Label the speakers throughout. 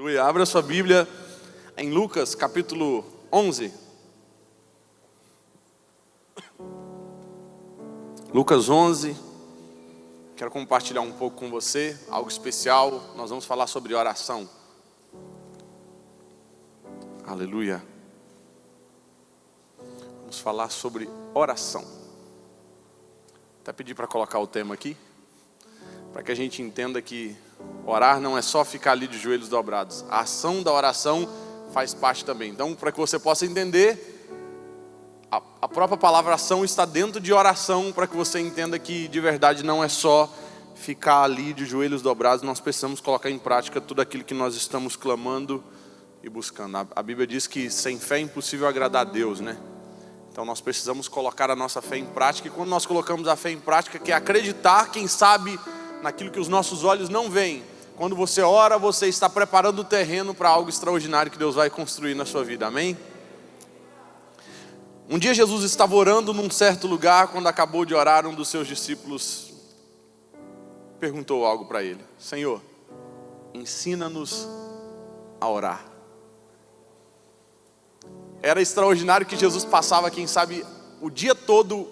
Speaker 1: Aleluia. Abra sua Bíblia em Lucas capítulo 11. Lucas 11. Quero compartilhar um pouco com você, algo especial. Nós vamos falar sobre oração. Aleluia. Vamos falar sobre oração. Até pedir para colocar o tema aqui, para que a gente entenda que orar não é só ficar ali de joelhos dobrados. A ação da oração faz parte também. Então, para que você possa entender, a própria palavra ação está dentro de oração, para que você entenda que de verdade não é só ficar ali de joelhos dobrados. Nós precisamos colocar em prática tudo aquilo que nós estamos clamando e buscando. A Bíblia diz que sem fé é impossível agradar a Deus, né? Então nós precisamos colocar a nossa fé em prática. E quando nós colocamos a fé em prática, que é acreditar, quem sabe, naquilo que os nossos olhos não veem. Quando você ora, você está preparando o terreno para algo extraordinário que Deus vai construir na sua vida, amém? Um dia Jesus estava orando num certo lugar. Quando acabou de orar, um dos seus discípulos perguntou algo para ele: Senhor, ensina-nos a orar. Era extraordinário que Jesus passava, quem sabe, o dia todo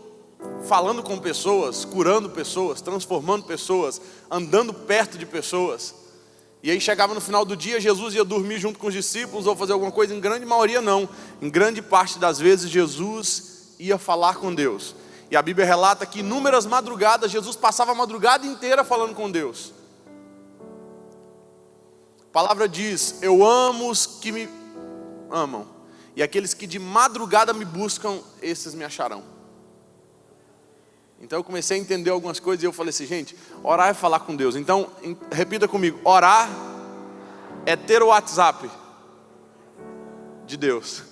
Speaker 1: falando com pessoas, curando pessoas, transformando pessoas, andando perto de pessoas. E aí chegava no final do dia, Jesus ia dormir junto com os discípulos ou fazer alguma coisa. Em grande maioria não, em grande parte das vezes Jesus ia falar com Deus. E a Bíblia relata que inúmeras madrugadas Jesus passava a madrugada inteira falando com Deus. A palavra diz: eu amo os que me amam, e aqueles que de madrugada me buscam, esses me acharão. Então eu comecei a entender algumas coisas e eu falei assim: gente, orar é falar com Deus. Então repita comigo: orar é ter o WhatsApp de Deus.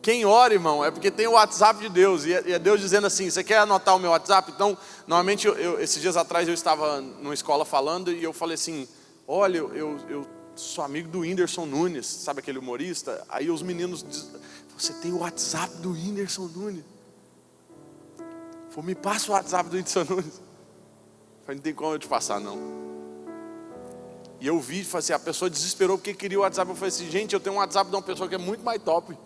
Speaker 1: Quem ora, irmão, é porque tem o WhatsApp de Deus. E é Deus dizendo assim: você quer anotar o meu WhatsApp? Então, normalmente, esses dias atrás eu estava numa escola falando e eu falei assim: olha, eu sou amigo do Whindersson Nunes, sabe aquele humorista? Aí os meninos dizem: você tem o WhatsApp do Whindersson Nunes? Me passa o WhatsApp do Whindersson Nunes. Eu falei: não tem como eu te passar, não. E eu vi, falei assim, a pessoa desesperou porque queria o WhatsApp. Eu falei assim: gente, eu tenho um WhatsApp de uma pessoa que é muito mais top.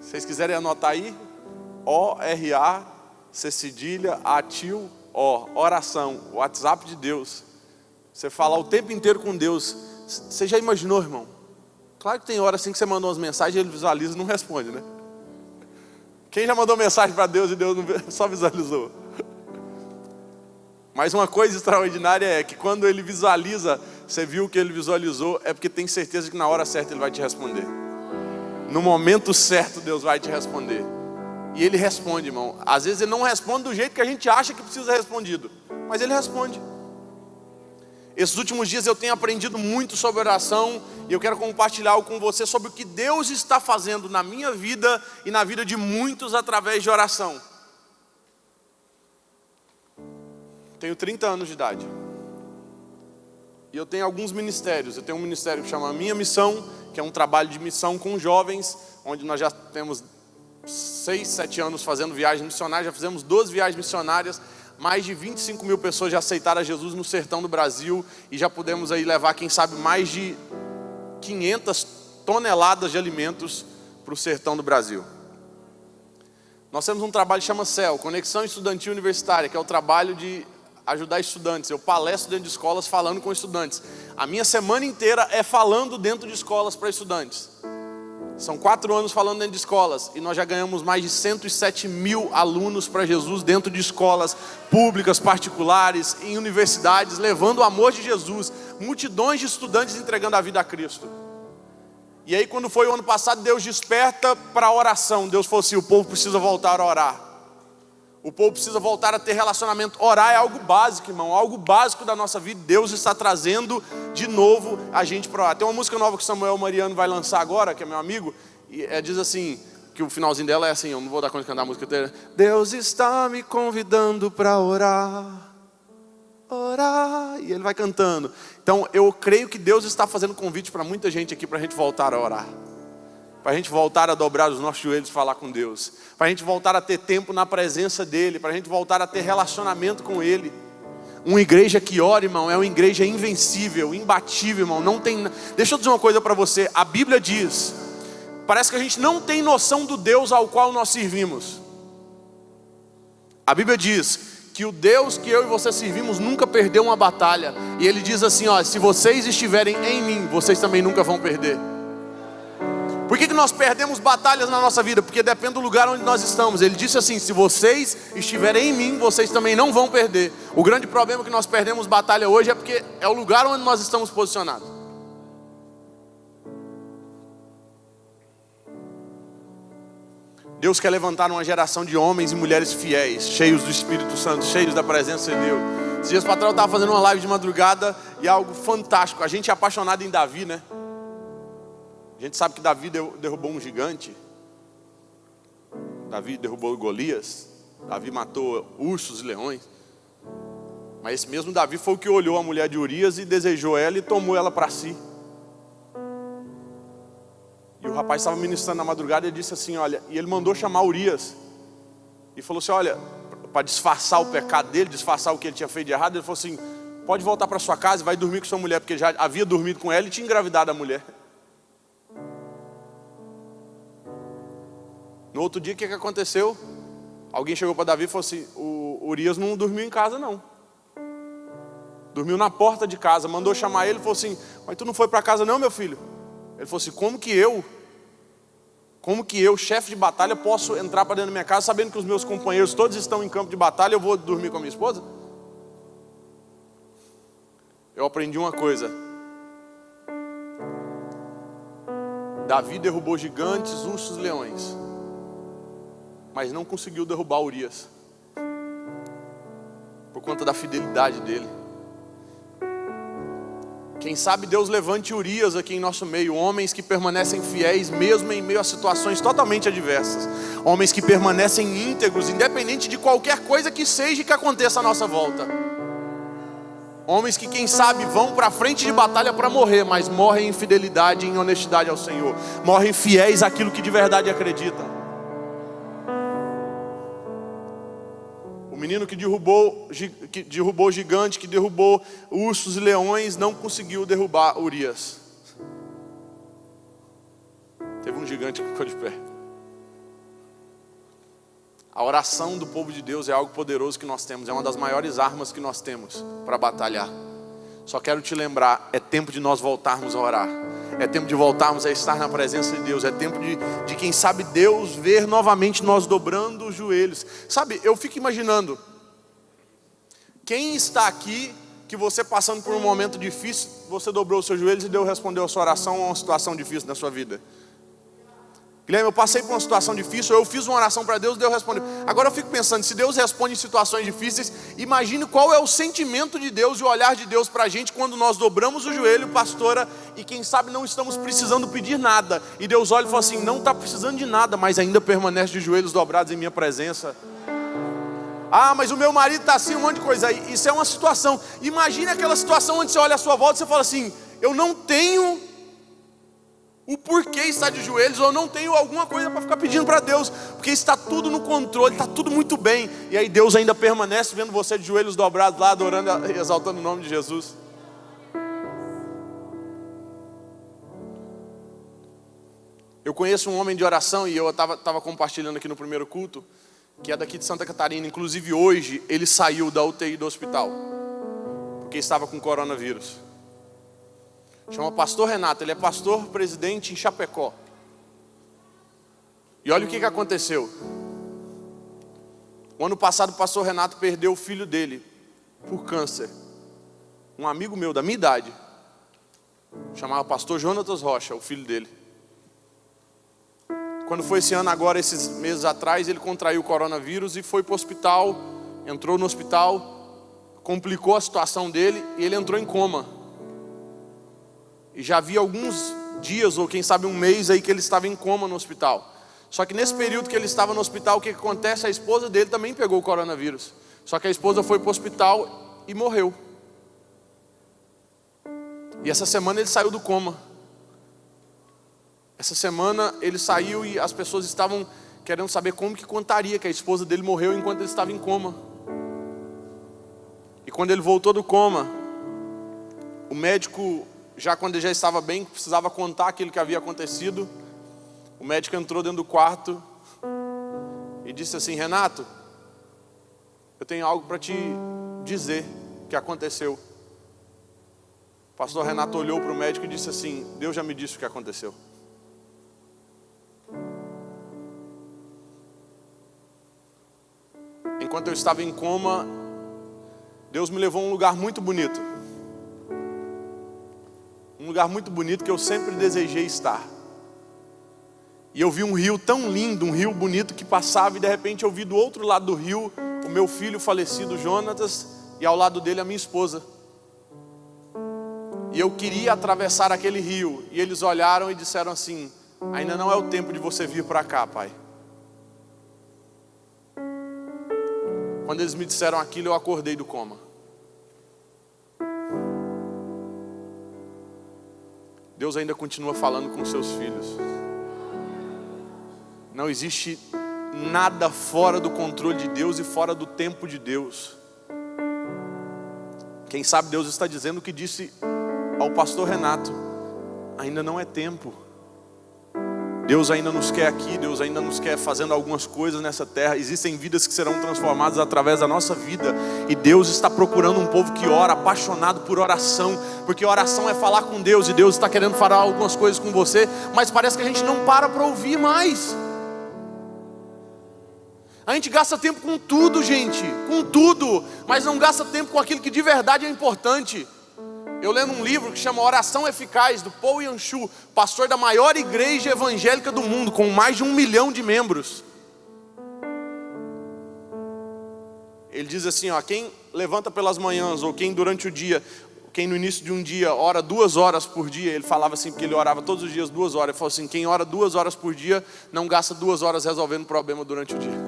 Speaker 1: Se vocês quiserem anotar aí: O-R-A, C cedilha, A-T-I-L, O, oração, WhatsApp de Deus. Você fala o tempo inteiro com Deus. Você já imaginou, irmão? Claro que tem hora assim que você mandou umas mensagens, ele visualiza e não responde, né? Quem já mandou mensagem para Deus e Deus só visualizou? Mas uma coisa extraordinária é que quando ele visualiza, você viu que ele visualizou, é porque tem certeza que na hora certa ele vai te responder. No momento certo Deus vai te responder. E ele responde, irmão. Às vezes ele não responde do jeito que a gente acha que precisa ser respondido, mas ele responde. Esses últimos dias eu tenho aprendido muito sobre oração, e eu quero compartilhar algo com você sobre o que Deus está fazendo na minha vida e na vida de muitos através de oração. Tenho 30 anos de idade. E eu tenho alguns ministérios. Eu tenho um ministério que chama Minha Missão, que é um trabalho de missão com jovens, onde nós já temos 6, 7 anos fazendo viagens missionárias. Já fizemos 12 viagens missionárias. Mais de 25 mil pessoas já aceitaram a Jesus no sertão do Brasil. E já pudemos aí levar, quem sabe, mais de 500 toneladas de alimentos para o sertão do Brasil. Nós temos um trabalho que chama CEL, Conexão Estudantil Universitária, que é o trabalho de ajudar estudantes. Eu palestro dentro de escolas falando com estudantes. A minha semana inteira é falando dentro de escolas para estudantes. São 4 anos falando dentro de escolas. E nós já ganhamos mais de 107 mil alunos para Jesus dentro de escolas públicas, particulares, em universidades, levando o amor de Jesus. Multidões de estudantes entregando a vida a Cristo. E aí quando foi o ano passado, Deus desperta para a oração. Deus falou assim: o povo precisa voltar a orar. O povo precisa voltar a ter relacionamento. Orar é algo básico, irmão, algo básico da nossa vida. Deus está trazendo de novo a gente para orar. Tem uma música nova que o Samuel Mariano vai lançar agora, que é meu amigo, e diz assim, que o finalzinho dela é assim, eu não vou dar conta de cantar a música inteira. Deus está me convidando para orar, orar, e ele vai cantando. Então eu creio que Deus está fazendo convite para muita gente aqui, para a gente voltar a orar. Para a gente voltar a dobrar os nossos joelhos e falar com Deus. Para a gente voltar a ter tempo na presença dEle. Para a gente voltar a ter relacionamento com Ele. Uma igreja que ora, irmão, é uma igreja invencível, imbatível, irmão. Não tem... Deixa eu dizer uma coisa para você. A Bíblia diz, parece que a gente não tem noção do Deus ao qual nós servimos. A Bíblia diz que o Deus que eu e você servimos nunca perdeu uma batalha. E Ele diz assim, ó, se vocês estiverem em mim, vocês também nunca vão perder. Por que nós perdemos batalhas na nossa vida? Porque depende do lugar onde nós estamos. Ele disse assim, se vocês estiverem em mim, vocês também não vão perder. O grande problema que nós perdemos batalha hoje é porque é o lugar onde nós estamos posicionados. Deus quer levantar uma geração de homens e mulheres fiéis, cheios do Espírito Santo, cheios da presença de Deus. Esses dias o patrão estava fazendo uma live de madrugada e é algo fantástico. A gente é apaixonado em Davi, né? A gente sabe que Davi derrubou um gigante. Davi derrubou Golias. Davi matou ursos e leões. Mas esse mesmo Davi foi o que olhou a mulher de Urias e desejou ela e tomou ela para si. E o rapaz estava ministrando na madrugada e disse assim, olha, e ele mandou chamar Urias. E falou assim, olha, para disfarçar o pecado dele, disfarçar o que ele tinha feito de errado, ele falou assim, pode voltar para sua casa e vai dormir com sua mulher, porque já havia dormido com ela e tinha engravidado a mulher. No outro dia, o que aconteceu? Alguém chegou para Davi e falou assim, o Urias não dormiu em casa não. Dormiu na porta de casa, mandou chamar ele e falou assim, mas tu não foi para casa não, meu filho? Ele falou assim, como que eu, chefe de batalha, posso entrar para dentro da minha casa sabendo que os meus companheiros todos estão em campo de batalha, eu vou dormir com a minha esposa? Eu aprendi uma coisa. Davi derrubou gigantes, ursos e leões, mas não conseguiu derrubar Urias, por conta da fidelidade dele. Quem sabe Deus levante Urias aqui em nosso meio, homens que permanecem fiéis mesmo em meio a situações totalmente adversas, homens que permanecem íntegros, independente de qualquer coisa que seja que aconteça à nossa volta, homens que quem sabe vão para a frente de batalha para morrer, mas morrem em fidelidade e em honestidade ao Senhor, morrem fiéis àquilo que de verdade acreditam. O menino que derrubou gigante, que derrubou ursos e leões, não conseguiu derrubar Urias. Teve um gigante que ficou de pé. A oração do povo de Deus é algo poderoso que nós temos, é uma das maiores armas que nós temos para batalhar. Só quero te lembrar, é tempo de nós voltarmos a orar. É tempo de voltarmos a estar na presença de Deus. É tempo de quem sabe Deus ver novamente nós dobrando os joelhos. Sabe, eu fico imaginando, quem está aqui, que você passando por um momento difícil, você dobrou os seus joelhos e Deus respondeu a sua oração a uma situação difícil na sua vida? Guilherme, eu passei por uma situação difícil, eu fiz uma oração para Deus, Deus respondeu. Agora eu fico pensando, se Deus responde em situações difíceis, imagine qual é o sentimento de Deus e o olhar de Deus para a gente quando nós dobramos o joelho, pastora, e quem sabe não estamos precisando pedir nada, e Deus olha e fala assim, não está precisando de nada, mas ainda permanece de joelhos dobrados em minha presença. Ah, mas o meu marido está assim, um monte de coisa. Isso é uma situação. Imagine aquela situação onde você olha à sua volta e você fala assim, eu não tenho o porquê estar de joelhos, ou não tenho alguma coisa para ficar pedindo para Deus, porque está tudo no controle, está tudo muito bem. E aí Deus ainda permanece vendo você de joelhos dobrados lá, adorando e exaltando o nome de Jesus. Eu conheço um homem de oração, e eu estava compartilhando aqui no primeiro culto, que é daqui de Santa Catarina. Inclusive hoje ele saiu da UTI do hospital, porque estava com coronavírus. Chama pastor Renato, ele é pastor presidente em Chapecó. E olha o que aconteceu. O ano passado o pastor Renato perdeu o filho dele por câncer. Um amigo meu da minha idade, chamava pastor Jonatas Rocha, o filho dele. Quando foi esse ano agora, esses meses atrás, ele contraiu o coronavírus e foi para o hospital, entrou no hospital, complicou a situação dele e ele entrou em coma. E já havia alguns dias, ou quem sabe um mês aí, que ele estava em coma no hospital. Só que nesse período que ele estava no hospital, o que acontece? A esposa dele também pegou o coronavírus. Só que a esposa foi para o hospital e morreu. E essa semana ele saiu do coma. Essa semana ele saiu e as pessoas estavam querendo saber como que contaria que a esposa dele morreu enquanto ele estava em coma. E quando ele voltou do coma, o médico, já quando ele já estava bem, precisava contar aquilo que havia acontecido. O médico entrou dentro do quarto e disse assim: Renato, eu tenho algo para te dizer que aconteceu. O pastor Renato olhou para o médico e disse assim: Deus já me disse o que aconteceu. Enquanto eu estava em coma, Deus me levou a um lugar muito bonito. Um lugar muito bonito que eu sempre desejei estar. E eu vi um rio tão lindo, um rio bonito que passava, e de repente eu vi do outro lado do rio o meu filho falecido, Jonatas, e ao lado dele a minha esposa. E eu queria atravessar aquele rio, e eles olharam e disseram assim: ainda não é o tempo de você vir para cá, pai. Quando eles me disseram aquilo, eu acordei do coma. Deus ainda continua falando com seus filhos. Não existe nada fora do controle de Deus e fora do tempo de Deus. Quem sabe Deus está dizendo o que disse ao pastor Renato: ainda não é tempo. Deus ainda nos quer aqui, Deus ainda nos quer fazendo algumas coisas nessa terra. Existem vidas que serão transformadas através da nossa vida. E Deus está procurando um povo que ora, apaixonado por oração. Porque oração é falar com Deus, e Deus está querendo falar algumas coisas com você, mas parece que a gente não para ouvir mais. A gente gasta tempo com tudo, gente, com tudo, mas não gasta tempo com aquilo que de verdade é importante. Eu lendo um livro que chama Oração Eficaz, do Paul Yanshu, pastor da maior igreja evangélica do mundo, com mais de 1 milhão de membros. Ele diz assim, ó: quem levanta pelas manhãs, ou quem durante o dia, quem no início de um dia ora 2 horas por dia, ele falava assim, porque ele orava todos os dias 2 horas, ele falou assim: quem ora 2 horas por dia, não gasta 2 horas resolvendo problema durante o dia.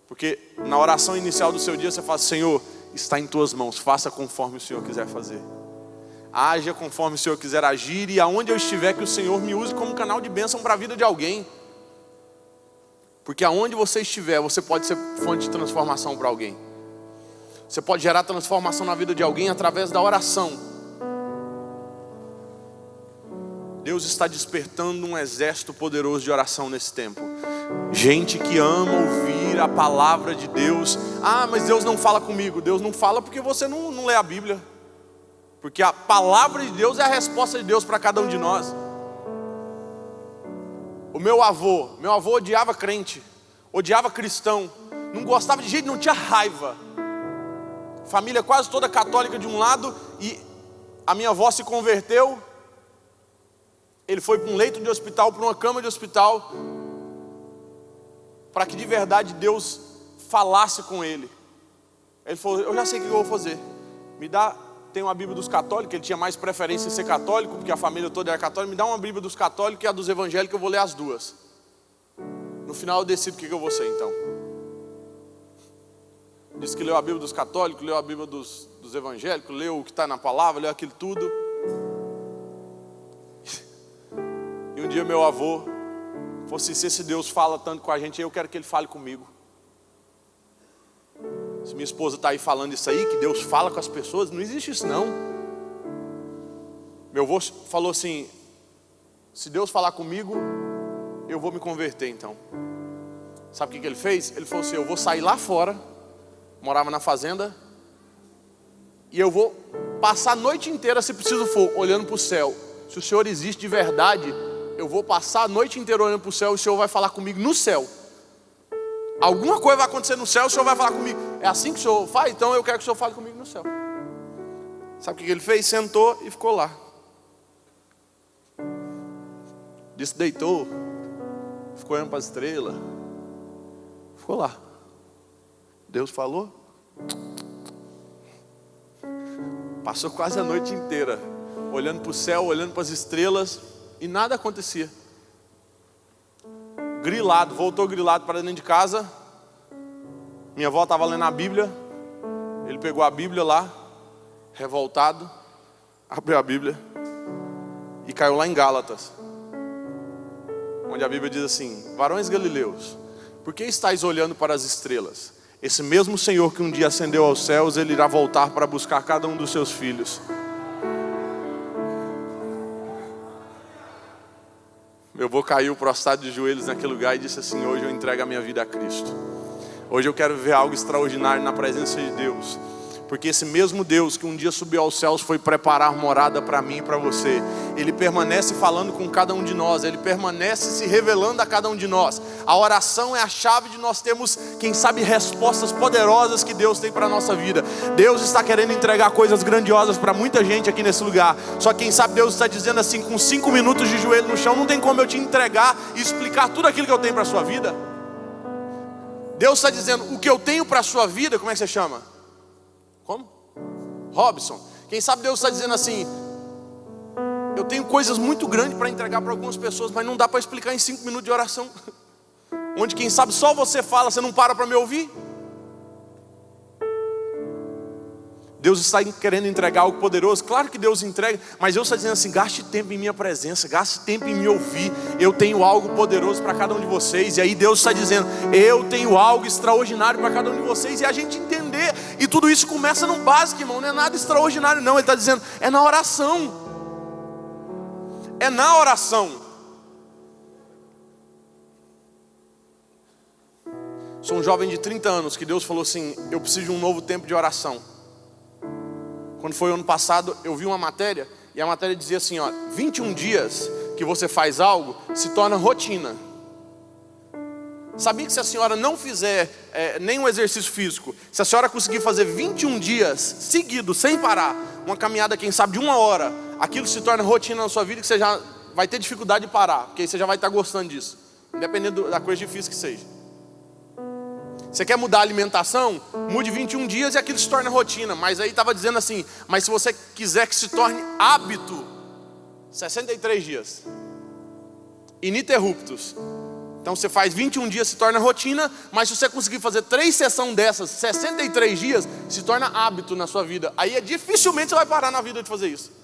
Speaker 1: Porque na oração inicial do seu dia você fala: Senhor, está em tuas mãos, faça conforme o Senhor quiser fazer. Haja conforme o Senhor quiser agir, e aonde eu estiver, que o Senhor me use como canal de bênção para a vida de alguém. Porque aonde você estiver, você pode ser fonte de transformação para alguém. Você pode gerar transformação na vida de alguém através da oração. Deus está despertando um exército poderoso de oração nesse tempo. Gente que ama ouvir a palavra de Deus. Ah, mas Deus não fala comigo. Deus não fala porque você não lê a Bíblia. Porque a palavra de Deus é a resposta de Deus para cada um de nós. O meu avô odiava crente, odiava cristão, não gostava de jeito, não tinha raiva. Família quase toda católica de um lado, e a minha avó se converteu. Ele foi para um leito de hospital, para uma cama de hospital, para que de verdade Deus falasse com ele. Ele falou: eu já sei o que eu vou fazer. Tem uma Bíblia dos católicos. Ele tinha mais preferência em ser católico, porque a família toda era católica. Me dá uma Bíblia dos católicos e a dos evangélicos, eu vou ler as duas. No final eu decido o que eu vou ser então. Diz que leu a Bíblia dos católicos, leu a Bíblia dos evangélicos, leu o que está na palavra, leu aquilo tudo. E um dia meu avô falou assim: se esse Deus fala tanto com a gente, eu quero que ele fale comigo. Se minha esposa está aí falando isso aí, que Deus fala com as pessoas, não existe isso não. Meu avô falou assim: se Deus falar comigo, eu vou me converter então. Sabe o que ele fez? Ele falou assim: eu vou sair lá fora, morava na fazenda, e eu vou passar a noite inteira, se preciso for, olhando para o céu. Se o Senhor existe de verdade, eu vou passar a noite inteira olhando para o céu, e o Senhor vai falar comigo no céu. Alguma coisa vai acontecer no céu, o Senhor vai falar comigo. É assim que o Senhor faz? Então eu quero que o Senhor fale comigo no céu. Sabe o que ele fez? Sentou e ficou lá. Disse, deitou, ficou olhando para as estrelas, ficou lá. Deus falou. Passou quase a noite inteira olhando para o céu, olhando para as estrelas, e nada acontecia. Grilado, voltou grilado para dentro de casa. Minha avó estava lendo a Bíblia. Ele pegou a Bíblia lá, revoltado, abriu a Bíblia e caiu lá em Gálatas, onde a Bíblia diz assim: varões galileus, por que estáis olhando para as estrelas? esse mesmo Senhor que um dia ascendeu aos céus, Ele irá voltar para buscar cada um dos seus filhos. Meu avô caiu prostrado de joelhos naquele lugar e disse assim: hoje eu entrego a minha vida a Cristo. Hoje eu quero ver algo extraordinário na presença de Deus. Porque esse mesmo Deus que um dia subiu aos céus foi preparar morada para mim e para você. Ele permanece falando com cada um de nós. Ele permanece se revelando a cada um de nós. A oração é a chave de nós termos, quem sabe, respostas poderosas que Deus tem para a nossa vida. Deus está querendo entregar coisas grandiosas para muita gente aqui nesse lugar. Só que quem sabe Deus está dizendo assim, com 5 minutos de joelho no chão, não tem como eu te entregar e explicar tudo aquilo que eu tenho para a sua vida. Deus está dizendo, o que eu tenho para a sua vida, como é que você chama? Como? Robson. Quem sabe Deus está dizendo assim, eu tenho coisas muito grandes para entregar para algumas pessoas, mas não dá para explicar em 5 minutos de oração. Onde quem sabe só você fala, você não para me ouvir. Deus está querendo entregar algo poderoso. Claro que Deus entrega, mas Deus está dizendo assim, gaste tempo em minha presença, gaste tempo em me ouvir. Eu tenho algo poderoso para cada um de vocês. E aí Deus está dizendo, eu tenho algo extraordinário para cada um de vocês. E a gente entender, e tudo isso começa no básico, irmão. Não é nada extraordinário não, Ele está dizendo, é na oração. É na oração. Sou um jovem de 30 anos que Deus falou assim, eu preciso de um novo tempo de oração. Quando foi o ano passado, eu vi uma matéria, e a matéria dizia assim, 21 dias que você faz algo, se torna rotina. Sabia que se a senhora não fizer nenhum exercício físico, se a senhora conseguir fazer 21 dias seguidos, sem parar, uma caminhada, quem sabe, de 1 hora, aquilo se torna rotina na sua vida, que você já vai ter dificuldade de parar, porque aí você já vai estar gostando disso, independente da coisa difícil que seja. Você quer mudar a alimentação? Mude 21 dias e aquilo se torna rotina. Mas aí estava dizendo assim, mas se você quiser que se torne hábito, 63 dias ininterruptos. Então você faz 21 dias, se torna rotina. Mas se você conseguir fazer 3 sessões dessas, 63 dias, se torna hábito na sua vida. Aí dificilmente você vai parar na vida de fazer isso.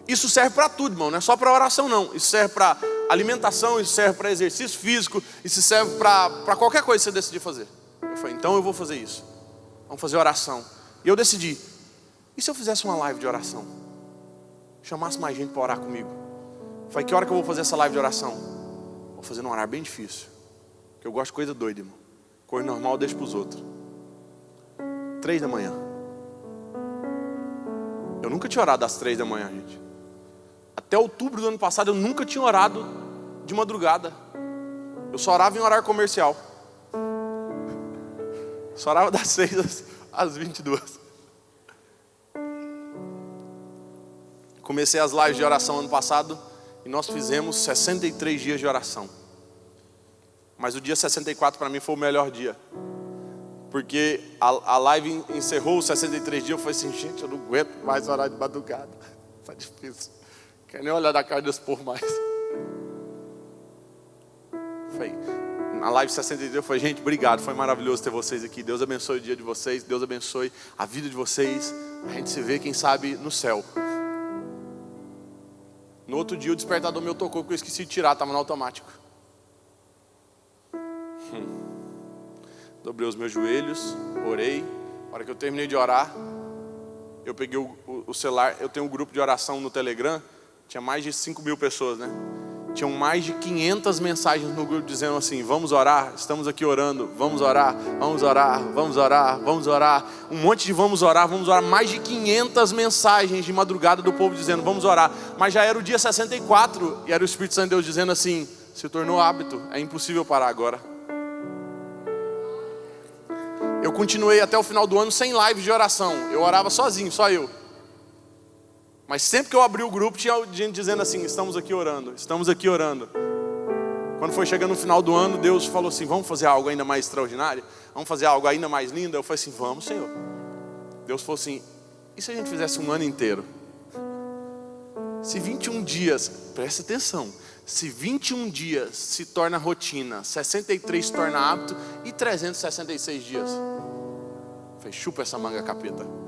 Speaker 1: Isso serve para tudo, irmão, não é só para oração não. Isso serve para alimentação, isso serve para exercício físico, isso serve para qualquer coisa que você decidir fazer. Eu falei, então eu vou fazer isso. Vamos fazer oração. E eu decidi, e se eu fizesse uma live de oração? Chamasse mais gente para orar comigo. Eu falei, que hora que eu vou fazer essa live de oração? Vou fazer num horário bem difícil, porque eu gosto de coisa doida, irmão. Coisa normal eu deixo para os outros. 3 da manhã. Eu nunca tinha orado às 3 da manhã, gente. Até outubro do ano passado eu nunca tinha orado de madrugada. Eu só orava em horário comercial. Só orava das 6 às 22. Comecei as lives de oração ano passado e nós fizemos 63 dias de oração. Mas o dia 64 para mim foi o melhor dia. Porque a live encerrou os 63 dias. Eu falei assim, gente, eu não aguento mais orar de madrugada. Tá difícil. Quero nem olhar da cara desse povo mais. Na live 63 eu falei, gente, obrigado, foi maravilhoso ter vocês aqui. Deus abençoe o dia de vocês, Deus abençoe a vida de vocês. A gente se vê, quem sabe, no céu. No outro dia o despertador meu tocou, que eu esqueci de tirar, estava no automático. Dobrei os meus joelhos, orei. Na hora que eu terminei de orar, eu peguei o celular. Eu tenho um grupo de oração no Telegram. Tinha mais de 5.000 pessoas, né? Tinham mais de 500 mensagens no grupo dizendo assim, vamos orar, estamos aqui orando, vamos orar, vamos orar, vamos orar, vamos orar. Um monte de vamos orar, mais de 500 mensagens de madrugada do povo dizendo, vamos orar. Mas já era o dia 64 e era o Espírito Santo de Deus dizendo assim, se tornou hábito, é impossível parar agora. Eu continuei até o final do ano sem live de oração, eu orava sozinho, só eu. Mas sempre que eu abri o grupo, tinha gente dizendo assim, estamos aqui orando, estamos aqui orando. Quando foi chegando no final do ano, Deus falou assim, vamos fazer algo ainda mais extraordinário? Vamos fazer algo ainda mais lindo? Eu falei assim, vamos, Senhor. Deus falou assim, e se a gente fizesse um ano inteiro? Se 21 dias, presta atenção, se 21 dias se torna rotina, 63 se torna hábito e 366 dias. Eu falei, chupa essa manga capeta.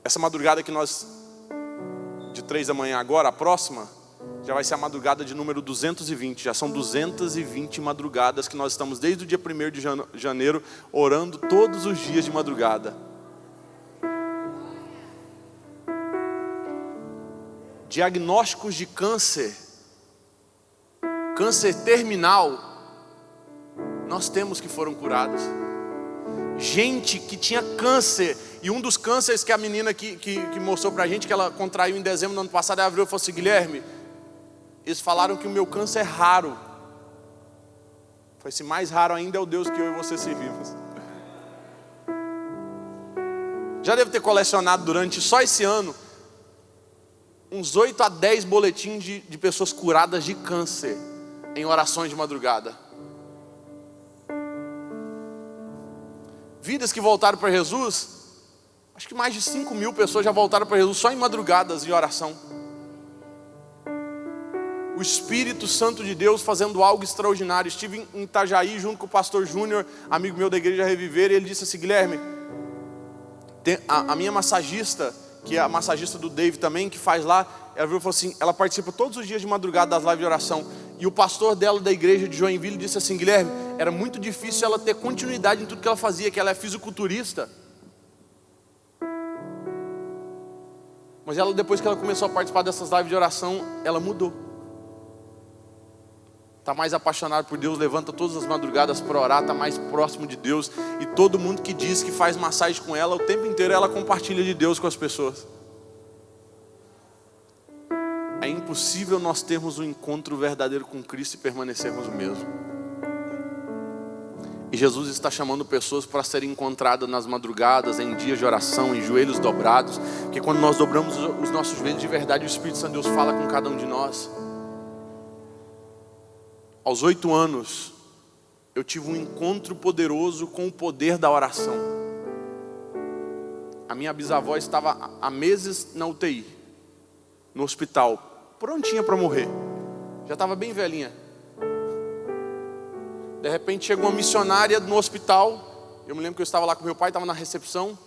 Speaker 1: Essa madrugada que nós, de 3 da manhã agora, a próxima, Já vai ser a madrugada de número 220. Já são 220 madrugadas que nós estamos desde o dia 1º de janeiro orando todos os dias de madrugada. Diagnósticos de câncer, câncer terminal, nós temos que foram curados. Gente que tinha câncer, e um dos cânceres que a menina que mostrou pra gente, que ela contraiu em dezembro do ano passado, ela abriu e falou assim: Guilherme, eles falaram que o meu câncer é raro. Eu falei assim: mais raro ainda é o Deus que eu e você servimos. Já devo ter colecionado durante só esse ano uns 8 a 10 boletins de pessoas curadas de câncer em orações de madrugada. Vidas que voltaram para Jesus, acho que mais de 5.000 pessoas já voltaram para Jesus só em madrugadas de oração. O Espírito Santo de Deus fazendo algo extraordinário. Estive em Itajaí junto com o pastor Júnior, amigo meu da igreja Reviver, e ele disse assim: Guilherme, a minha massagista, que é a massagista do Dave também, que faz lá, ela falou assim, ela participa todos os dias de madrugada das lives de oração, e o pastor dela da igreja de Joinville disse assim: Guilherme, era muito difícil ela ter continuidade em tudo que ela fazia, que ela é fisiculturista, mas ela, depois que ela começou a participar dessas lives de oração, ela mudou, está mais apaixonada por Deus, levanta todas as madrugadas para orar, está mais próximo de Deus, e todo mundo que diz que faz massagem com ela, o tempo inteiro ela compartilha de Deus com as pessoas. É impossível nós termos um encontro verdadeiro com Cristo e permanecermos o mesmo. E Jesus está chamando pessoas para serem encontradas nas madrugadas, em dias de oração, em joelhos dobrados, porque quando nós dobramos os nossos joelhos de verdade, o Espírito Santo de Deus fala com cada um de nós. Aos 8 anos, eu tive um encontro poderoso com o poder da oração. A minha bisavó estava há meses na UTI, no hospital, prontinha para morrer. Já estava bem velhinha. De repente chegou uma missionária no hospital. Eu me lembro que eu estava lá com meu pai, estava na recepção.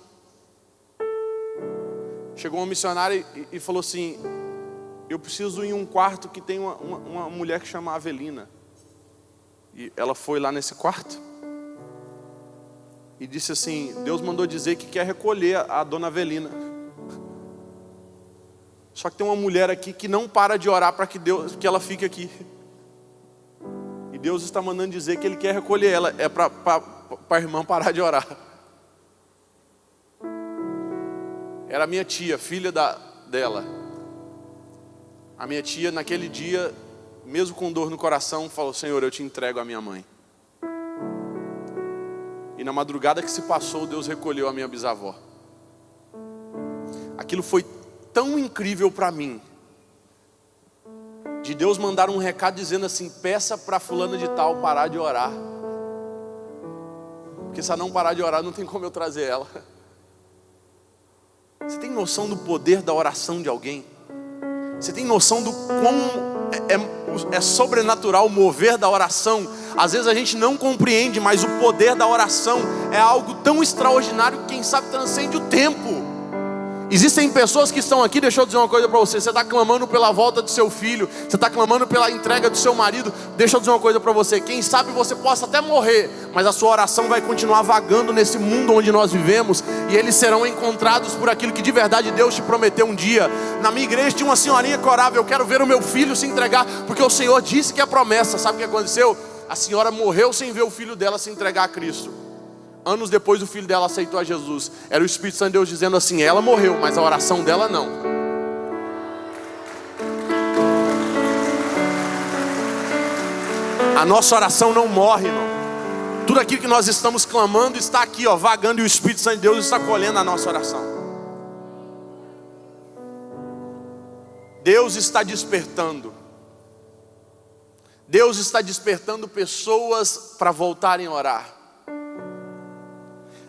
Speaker 1: Chegou uma missionária e falou assim: eu preciso ir em um quarto que tem uma mulher que chama Avelina. E ela foi lá nesse quarto e disse assim: Deus mandou dizer que quer recolher a dona Avelina. Só que tem uma mulher aqui que não para de orar para que ela fique aqui. E Deus está mandando dizer que Ele quer recolher ela. É para a irmã parar de orar. Era minha tia, filha dela. A minha tia naquele dia, mesmo com dor no coração, falou: Senhor, eu te entrego a minha mãe. E na madrugada que se passou, Deus recolheu a minha bisavó. Aquilo foi tão incrível para mim, de Deus mandar um recado dizendo assim: peça para fulana de tal parar de orar, porque se ela não parar de orar, não tem como eu trazer ela. Você tem noção do poder da oração de alguém? Você tem noção do quão é sobrenatural o mover da oração? Às vezes a gente não compreende, mas o poder da oração é algo tão extraordinário que, quem sabe, transcende o tempo. Existem pessoas que estão aqui, deixa eu dizer uma coisa para você. Você está clamando pela volta do seu filho, você está clamando pela entrega do seu marido. Deixa eu dizer uma coisa para você. Quem sabe você possa até morrer, mas a sua oração vai continuar vagando nesse mundo onde nós vivemos, e eles serão encontrados por aquilo que de verdade Deus te prometeu um dia. Na minha igreja tinha uma senhorinha que orava: eu quero ver o meu filho se entregar, porque o Senhor disse que é promessa. Sabe o que aconteceu? A senhora morreu sem ver o filho dela se entregar a Cristo. Anos depois o filho dela aceitou a Jesus. Era o Espírito Santo de Deus dizendo assim: ela morreu, mas a oração dela não. A nossa oração não morre, irmão. Tudo aquilo que nós estamos clamando está aqui, ó, vagando, e o Espírito Santo de Deus está colhendo a nossa oração. Deus está despertando. Deus está despertando pessoas para voltarem a orar.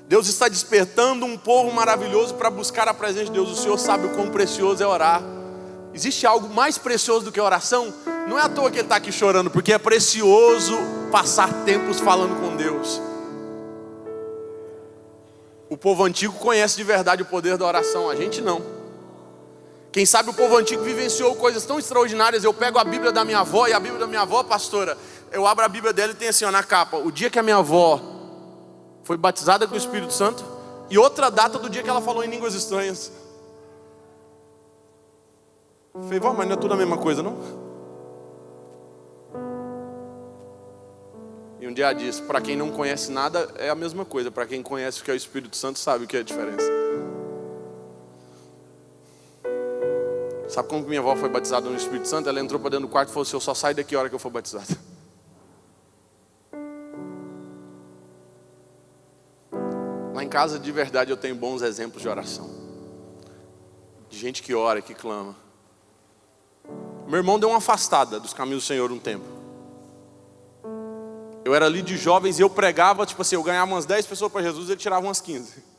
Speaker 1: Deus está despertando um povo maravilhoso para buscar a presença de Deus. O Senhor sabe o quão precioso é orar. Existe algo mais precioso do que a oração? Não é à toa que ele está aqui chorando, porque é precioso passar tempos falando com Deus. O povo antigo conhece de verdade o poder da oração, a gente não. Quem sabe o povo antigo vivenciou coisas tão extraordinárias. Eu pego a Bíblia da minha avó, e a Bíblia da minha avó, pastora, eu abro a Bíblia dela e tem assim, ó, na capa, o dia que a minha avó foi batizada com o Espírito Santo, e outra data do dia que ela falou em línguas estranhas. Eu falei, vó, mas não é tudo a mesma coisa, não? E um dia ela disse, para quem não conhece nada, é a mesma coisa. Para quem conhece o que é o Espírito Santo, sabe o que é a diferença. Sabe como que minha avó foi batizada no Espírito Santo? Ela entrou para dentro do quarto e falou assim, eu só saio daqui a hora que eu for batizada. Lá em casa, de verdade, eu tenho bons exemplos de oração. De gente que ora, que clama. Meu irmão deu uma afastada dos caminhos do Senhor um tempo. Eu era ali de jovens e eu pregava, tipo assim, eu ganhava umas 10 pessoas para Jesus e ele tirava umas 15.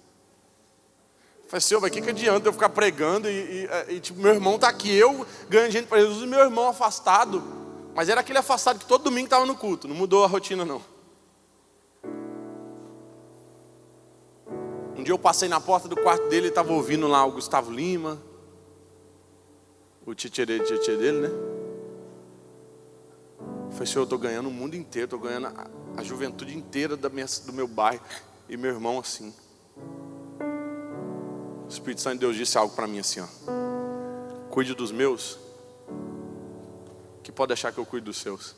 Speaker 1: Eu falei, Senhor, mas que adianta eu ficar pregando e tipo, meu irmão está aqui, eu ganhando gente para Jesus e meu irmão afastado. Mas era aquele afastado que todo domingo estava no culto, não mudou a rotina não. Um dia eu passei na porta do quarto dele, ele estava ouvindo lá o Gustavo Lima, o tchê dele, né? Eu falei, Senhor, eu estou ganhando o mundo inteiro, estou ganhando a juventude inteira do meu bairro. E meu irmão assim. O Espírito Santo de Deus disse algo para mim assim, ó. Cuide dos meus, que pode achar que eu cuido dos seus.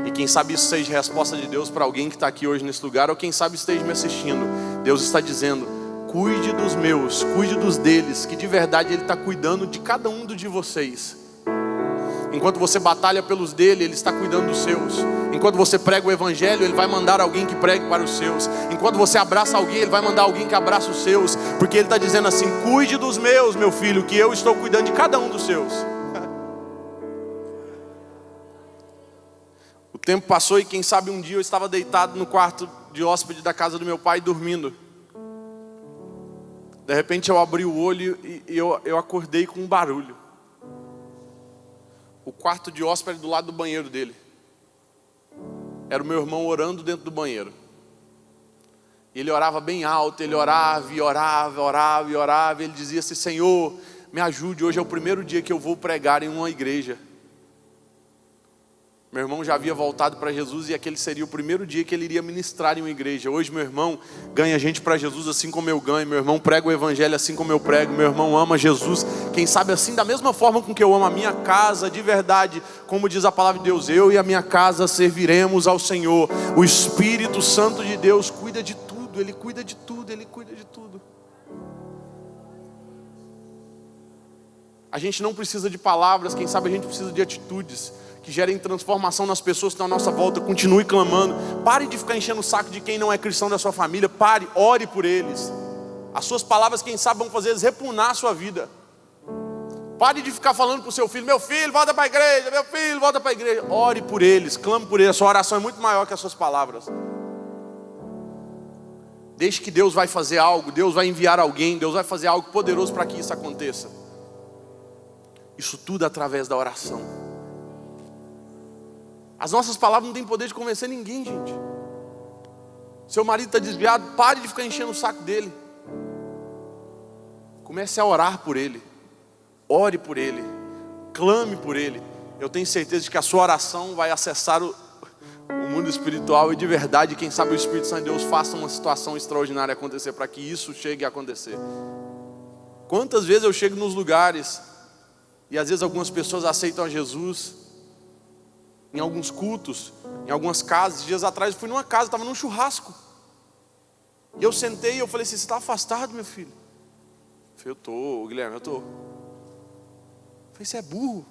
Speaker 1: E quem sabe isso seja resposta de Deus para alguém que está aqui hoje nesse lugar, ou quem sabe esteja me assistindo. Deus está dizendo, cuide dos meus, cuide dos deles, que de verdade Ele está cuidando de cada um de vocês. Enquanto você batalha pelos dele, Ele está cuidando dos seus. Enquanto você prega o Evangelho, Ele vai mandar alguém que pregue para os seus. Enquanto você abraça alguém, Ele vai mandar alguém que abraça os seus. Porque Ele está dizendo assim, cuide dos meus, meu filho, que eu estou cuidando de cada um dos seus. O tempo passou e quem sabe um dia eu estava deitado no quarto de hóspede da casa do meu pai, dormindo. De repente eu abri o olho e eu acordei com um barulho. O quarto de hóspede do lado do banheiro dele. Era o meu irmão orando dentro do banheiro. Ele orava bem alto, ele orava e orava, orava e orava. Ele dizia assim, Senhor, me ajude, hoje é o primeiro dia que eu vou pregar em uma igreja. Meu irmão já havia voltado para Jesus e aquele seria o primeiro dia que ele iria ministrar em uma igreja. Hoje meu irmão ganha gente para Jesus assim como eu ganho. Meu irmão prega o Evangelho assim como eu prego. Meu irmão ama Jesus, quem sabe assim da mesma forma com que eu amo a minha casa, de verdade. Como diz a palavra de Deus, eu e a minha casa serviremos ao Senhor. O Espírito Santo de Deus cuida de tudo. Ele cuida de tudo, Ele cuida de tudo. A gente não precisa de palavras, quem sabe a gente precisa de atitudes que gerem transformação nas pessoas que estão à nossa volta. Continue clamando. Pare de ficar enchendo o saco de quem não é cristão da sua família. Pare, ore por eles. As suas palavras, quem sabe, vão fazer eles repugnar a sua vida. Pare de ficar falando para o seu filho, meu filho, volta para a igreja, meu filho, volta para a igreja. Ore por eles, clame por eles. A sua oração é muito maior que as suas palavras. Deixe que Deus vai fazer algo, Deus vai enviar alguém, Deus vai fazer algo poderoso para que isso aconteça. Isso tudo através da oração. As nossas palavras não têm poder de convencer ninguém, gente. Seu marido está desviado, pare de ficar enchendo o saco dele. Comece a orar por ele. Ore por ele. Clame por ele. Eu tenho certeza de que a sua oração vai acessar o mundo espiritual. E de verdade, quem sabe o Espírito Santo de Deus faça uma situação extraordinária acontecer para que isso chegue a acontecer. Quantas vezes eu chego nos lugares e às vezes algumas pessoas aceitam a Jesus em alguns cultos, em algumas casas. Dias atrás eu fui numa casa, estava num churrasco. E eu sentei e eu falei assim, você está afastado, meu filho? Eu falei, eu estou, Guilherme, eu estou. Eu falei, você é burro?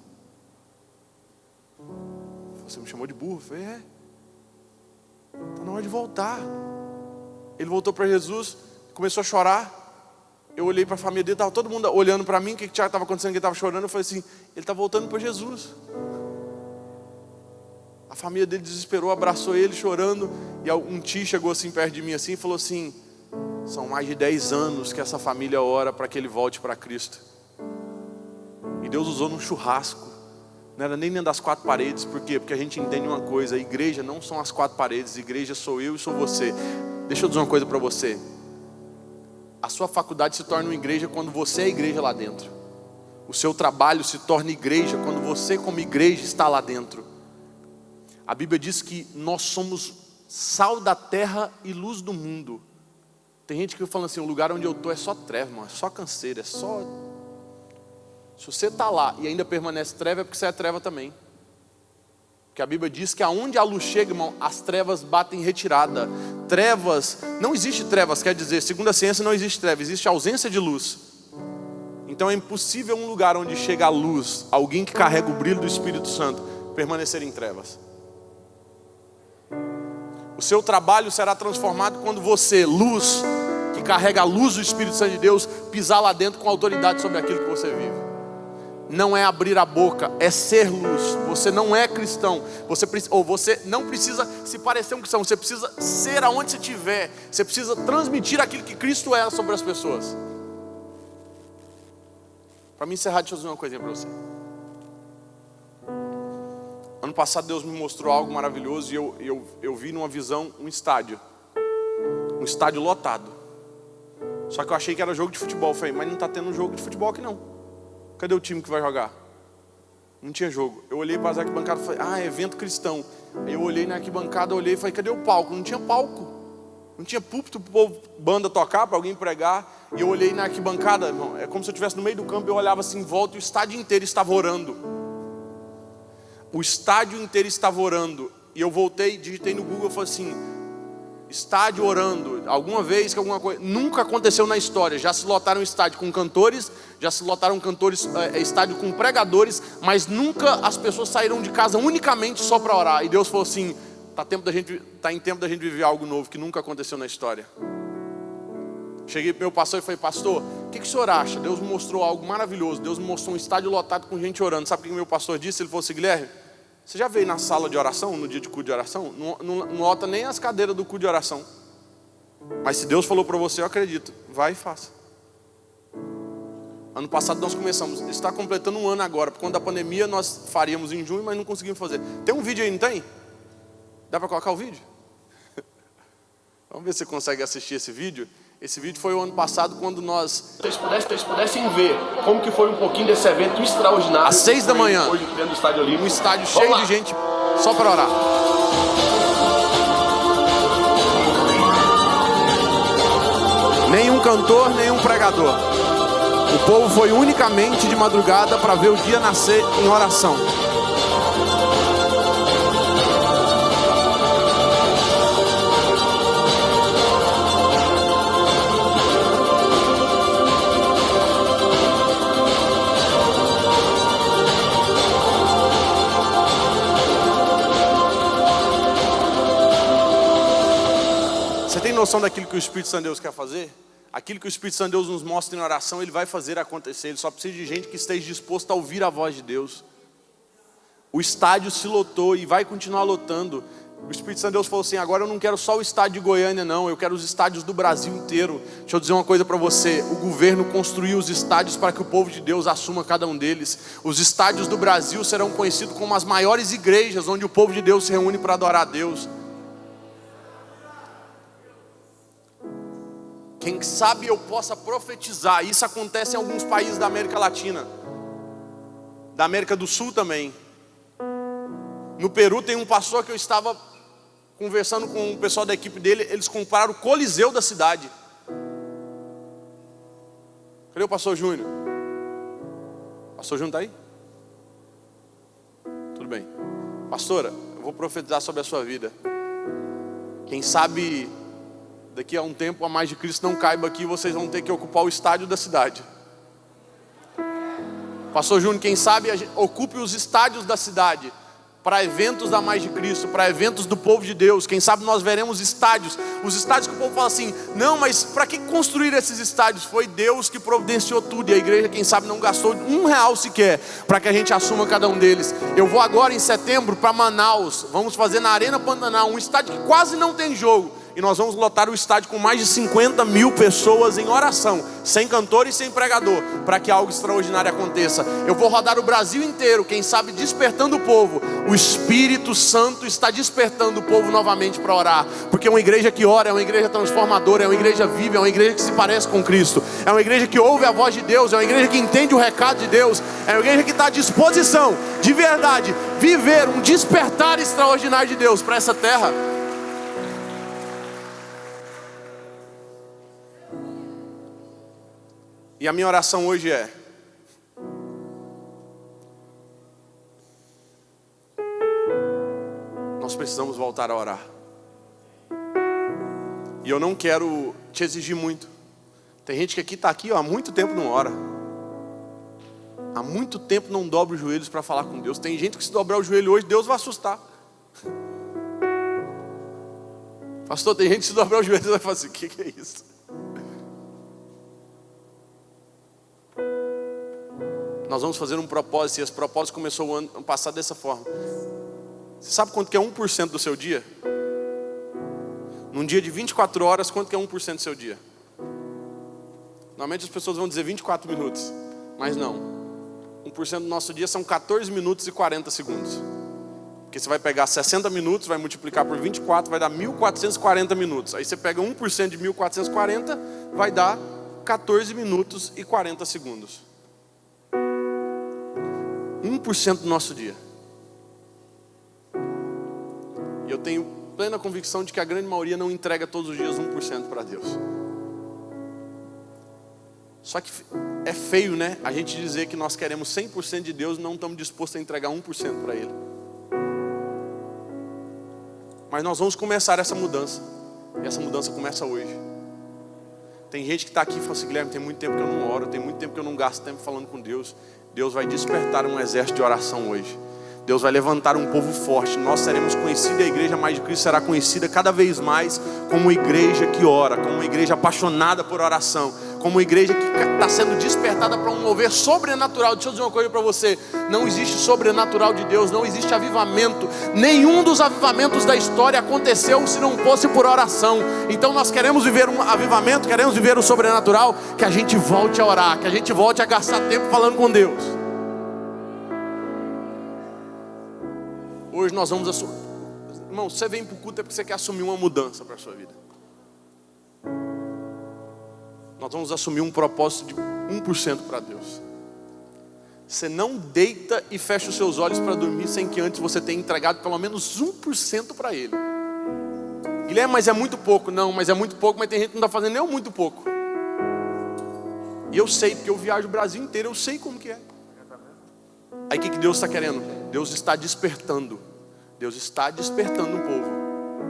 Speaker 1: Você me chamou de burro? Eu falei, é. Está na hora de voltar. Ele voltou para Jesus, começou a chorar. Eu olhei para a família dele, estava todo mundo olhando para mim, o que estava acontecendo, que ele estava chorando. Eu falei assim, ele está voltando para Jesus. A família dele desesperou, abraçou ele chorando. E um tio chegou assim perto de mim assim, e falou assim, são mais de 10 anos que essa família ora para que ele volte para Cristo. E Deus usou num churrasco. Não era nem dentro das 4 paredes. Por quê? Porque a gente entende uma coisa, a igreja não são as 4 paredes, a igreja sou eu e sou você. Deixa eu dizer uma coisa para você. A sua faculdade se torna uma igreja quando você é a igreja lá dentro. O seu trabalho se torna igreja quando você, como igreja, está lá dentro. A Bíblia diz que nós somos sal da terra e luz do mundo. Tem gente que fala assim, o lugar onde eu estou é só treva, irmão, é só canseira, é só... Se você está lá e ainda permanece treva, é porque você é treva também. Porque a Bíblia diz que aonde a luz chega, irmão, as trevas batem em retirada. Trevas, não existe trevas, quer dizer, segundo a ciência não existe treva, existe ausência de luz. Então é impossível um lugar onde chega a luz, alguém que carrega o brilho do Espírito Santo, permanecer em trevas. O seu trabalho será transformado quando você, luz, que carrega a luz do Espírito Santo de Deus, pisar lá dentro com autoridade sobre aquilo que você vive. Não é abrir a boca, é ser luz. Você não é cristão, você não precisa se parecer um cristão, você precisa ser aonde você estiver, você precisa transmitir aquilo que Cristo é sobre as pessoas. Para me encerrar, deixa eu dizer uma coisinha para você. Ano passado Deus me mostrou algo maravilhoso e eu vi numa visão um estádio lotado. Só que eu achei que era jogo de futebol. Eu falei, mas não está tendo jogo de futebol aqui não. Cadê o time que vai jogar? Não tinha jogo. Eu olhei para as arquibancadas e falei, é evento cristão. Aí eu olhei na arquibancada, olhei e falei, cadê o palco? Não tinha palco. Não tinha púlpito para o povo, banda tocar, para alguém pregar. E eu olhei na arquibancada, irmão, é como se eu estivesse no meio do campo. Eu olhava assim em volta e o estádio inteiro estava orando. O estádio inteiro estava orando. E eu voltei, digitei no Google e falei assim, estádio orando, alguma vez que alguma coisa, nunca aconteceu na história. Já se lotaram estádio com cantores, já se lotaram estádio com pregadores, mas nunca as pessoas saíram de casa unicamente só para orar. E Deus falou assim, tá em tempo da gente viver algo novo que nunca aconteceu na história. Cheguei para o meu pastor e falei, pastor, o que o senhor acha? Deus me mostrou algo maravilhoso. Deus me mostrou um estádio lotado com gente orando. Sabe o que o meu pastor disse? Ele falou assim, Guilherme, você já veio na sala de oração, no dia de culto de oração? Não lota nem as cadeiras do culto de oração. Mas se Deus falou para você, eu acredito. Vai e faça. Ano passado nós começamos. Está completando um ano agora. Porque quando a pandemia nós faríamos em junho, mas não conseguimos fazer. Tem um vídeo aí, não tem? Dá para colocar o vídeo? Vamos ver se você consegue assistir esse vídeo. Esse vídeo foi o ano passado, quando nós... Vocês pudessem ver como que foi um pouquinho desse evento extraordinário. Às 6 da manhã, hoje, dentro do Estádio Olímpico. Um estádio cheio de gente, só para orar. Nenhum cantor, nenhum pregador. O povo foi unicamente de madrugada para ver o dia nascer em oração. Você tem noção daquilo que o Espírito Santo de Deus quer fazer? Aquilo que o Espírito Santo de Deus nos mostra em oração, Ele vai fazer acontecer. Ele só precisa de gente que esteja disposta a ouvir a voz de Deus. O estádio se lotou e vai continuar lotando. O Espírito Santo de Deus falou assim, agora eu não quero só o estádio de Goiânia não, eu quero os estádios do Brasil inteiro. Deixa eu dizer uma coisa para você, o governo construiu os estádios para que o povo de Deus assuma cada um deles. Os estádios do Brasil serão conhecidos como as maiores igrejas, onde o povo de Deus se reúne para adorar a Deus. Quem sabe eu possa profetizar. Isso acontece em alguns países da América Latina, da América do Sul também. No Peru tem um pastor que eu estava conversando com o pessoal da equipe dele. Eles compraram o Coliseu da cidade. Cadê o pastor Júnior? O pastor Júnior está aí? Tudo bem. Pastora, eu vou profetizar sobre a sua vida. Quem sabe daqui a um tempo a mais de Cristo não caiba aqui, vocês vão ter que ocupar o estádio da cidade. Pastor Júnior, quem sabe ocupe os estádios da cidade para eventos da mais de Cristo, para eventos do povo de Deus. Quem sabe nós veremos estádios, os estádios que o povo fala assim, não, mas para que construir esses estádios? Foi Deus que providenciou tudo, e a igreja, quem sabe, não gastou R$1 sequer para que a gente assuma cada um deles. Eu vou agora em setembro para Manaus, vamos fazer na Arena Pantanal, um estádio que quase não tem jogo. E nós vamos lotar o estádio com mais de 50 mil pessoas em oração, sem cantor e sem pregador, para que algo extraordinário aconteça. Eu vou rodar o Brasil inteiro, quem sabe despertando o povo. O Espírito Santo está despertando o povo novamente para orar, porque uma igreja que ora é uma igreja transformadora, é uma igreja viva, é uma igreja que se parece com Cristo, é uma igreja que ouve a voz de Deus, é uma igreja que entende o recado de Deus, é uma igreja que está à disposição, de verdade, viver um despertar extraordinário de Deus para essa terra. E a minha oração hoje é: nós precisamos voltar a orar. E eu não quero te exigir muito. Tem gente que aqui está aqui, ó, há muito tempo não ora. Há muito tempo não dobra os joelhos para falar com Deus. Tem gente que se dobrar o joelho hoje, Deus vai assustar. Pastor, tem gente que se dobrar o joelho e vai falar assim: o que é isso? Nós vamos fazer um propósito, e esse propósito começou o ano passado dessa forma. Você sabe quanto que é 1% do seu dia? Num dia de 24 horas, quanto que é 1% do seu dia? Normalmente as pessoas vão dizer 24 minutos. Mas não. 1% do nosso dia são 14 minutos e 40 segundos. Porque você vai pegar 60 minutos, vai multiplicar por 24, vai dar 1.440 minutos. Aí você pega 1% de 1.440, vai dar 14 minutos e 40 segundos. 1% do nosso dia. E eu tenho plena convicção de que a grande maioria não entrega todos os dias 1% para Deus. Só que é feio, né? A gente dizer que nós queremos 100% de Deus e não estamos dispostos a entregar 1% para Ele. Mas nós vamos começar essa mudança. E essa mudança começa hoje. Tem gente que está aqui e fala assim: Guilherme, tem muito tempo que eu não oro, tem muito tempo que eu não gasto tempo falando com Deus. Deus vai despertar um exército de oração hoje. Deus vai levantar um povo forte. Nós seremos conhecidos, a igreja Mais de Cristo será conhecida cada vez mais como uma igreja que ora, como uma igreja apaixonada por oração, como uma igreja que está sendo despertada para um mover sobrenatural. Deixa eu dizer uma coisa para você: não existe sobrenatural de Deus, não existe avivamento. Nenhum dos avivamentos da história aconteceu se não fosse por oração. Então nós queremos viver um avivamento, queremos viver o sobrenatural, que a gente volte a orar, que a gente volte a gastar tempo falando com Deus. Hoje nós vamos assumir. Irmão, você vem para o culto é porque você quer assumir uma mudança para a sua vida. Nós vamos assumir um propósito de 1% para Deus. Você não deita e fecha os seus olhos para dormir sem que antes você tenha entregado pelo menos 1% para Ele. Guilherme, mas é muito pouco. Não, mas é muito pouco, mas tem gente que não está fazendo nem muito pouco. E eu sei, porque eu viajo o Brasil inteiro, eu sei como que é. Aí o que Deus está querendo? Deus está despertando. Deus está despertando um povo.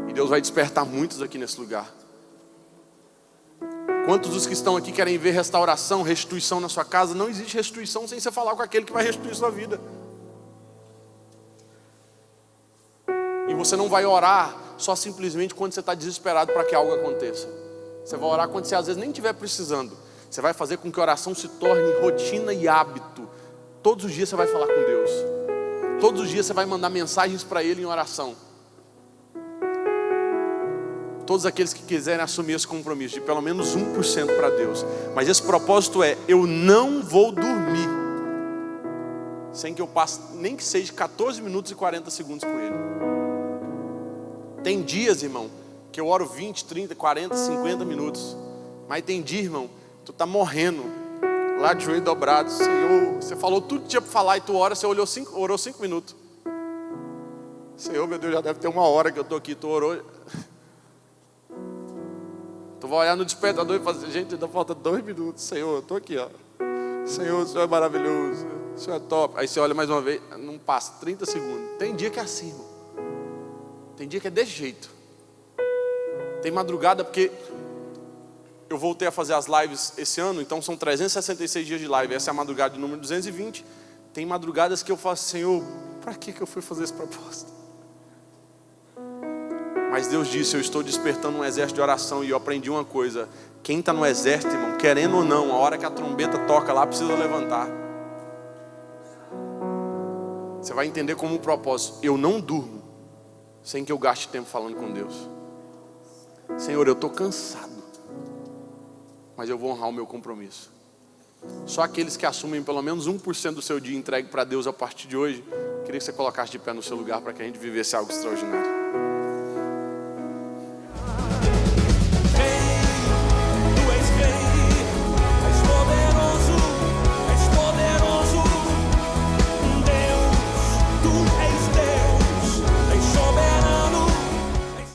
Speaker 1: E Deus vai despertar muitos aqui nesse lugar. Quantos dos que estão aqui querem ver restauração, restituição na sua casa? Não existe restituição sem você falar com aquele que vai restituir sua vida. E você não vai orar só simplesmente quando você está desesperado para que algo aconteça. Você vai orar quando você às vezes nem estiver precisando. Você vai fazer com que a oração se torne rotina e hábito. Todos os dias você vai falar com Deus. Todos os dias você vai mandar mensagens para Ele em oração. Todos aqueles que quiserem assumir esse compromisso de pelo menos 1% para Deus. Mas esse propósito é: eu não vou dormir sem que eu passe, nem que seja 14 minutos e 40 segundos com Ele. Tem dias, irmão, que eu oro 20, 30, 40, 50 minutos. Mas tem dia, irmão, tu está morrendo lá de joelho dobrado. Senhor, você falou tudo que tinha para falar e tu ora, você orou 5 minutos. Senhor, meu Deus, já deve ter 1 hora que eu estou aqui, tu orou. Tu vai olhar no despertador e falar assim: gente, ainda falta 2 minutos. Senhor, eu estou aqui, ó. Senhor, o Senhor é maravilhoso, o Senhor é top. Aí você olha mais uma vez, não passa 30 segundos. Tem dia que é assim, irmão. Tem dia que é desse jeito. Tem madrugada, porque eu voltei a fazer as lives esse ano, então são 366 dias de live. Essa é a madrugada de número 220. Tem madrugadas que eu falo: Senhor, para que eu fui fazer esse propósito? Mas Deus disse: eu estou despertando um exército de oração. E eu aprendi uma coisa: quem está no exército, irmão, querendo ou não, a hora que a trombeta toca lá, precisa levantar. Você vai entender como um propósito: eu não durmo sem que eu gaste tempo falando com Deus. Senhor, eu estou cansado, mas eu vou honrar o meu compromisso. Só aqueles que assumem pelo menos 1% do seu dia entregue para Deus a partir de hoje. Queria que você colocasse de pé no seu lugar para que a gente vivesse algo extraordinário.